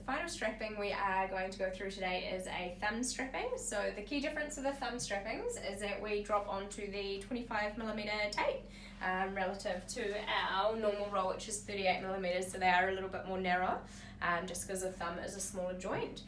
final strapping we are going to go through today is a thumb strapping. So the key difference of the thumb strappings is that we drop onto the 25mm tape relative to our normal roll, which is 38mm, so they are a little bit more narrow, just because the thumb is a smaller joint.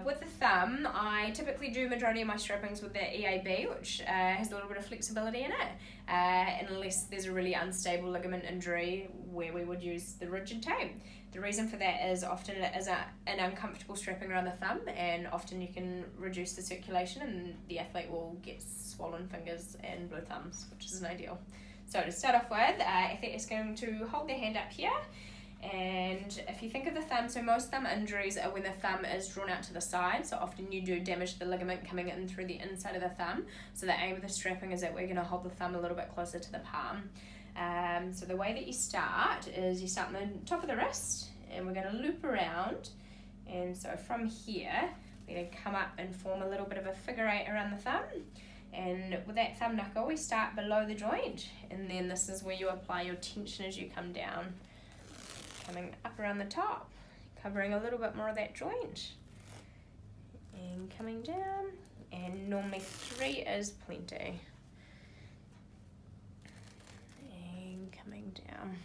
With the thumb, I typically do majority of my strappings with the EAB, which has a little bit of flexibility in it, unless there's a really unstable ligament injury where we would use the rigid tape. The reason for that is often it is an uncomfortable strapping around the thumb, and often you can reduce the circulation and the athlete will get swollen fingers and blue thumbs, which isn't ideal. So to start off with, athlete is going to hold their hand up here. And if you think of the thumb, so most thumb injuries are when the thumb is drawn out to the side, so often you do damage the ligament coming in through the inside of the thumb. So the aim of the strapping is that we're going to hold the thumb a little bit closer to the palm. So the way that you start is you start on the top of the wrist, and we're going to loop around, and so from here we're going to come up and form a little bit of a figure 8 around the thumb. And with that thumb knuckle we start below the joint, and then this is where you apply your tension as you come down. Coming up around the top, covering a little bit more of that joint, and coming down, and normally 3 is plenty, and coming down.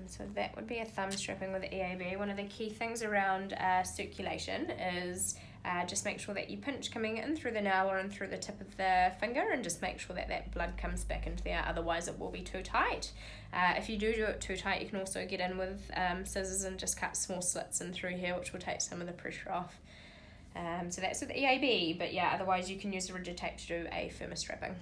So that would be a thumb strapping with the EAB. One of the key things around circulation is just make sure that you pinch coming in through the nail or in through the tip of the finger, and just make sure that that blood comes back into there, otherwise it will be too tight. If you do it too tight, you can also get in with scissors and just cut small slits in through here, which will take some of the pressure off. So that's with the EAB, but yeah, otherwise you can use the rigid tape to do a firmer strapping.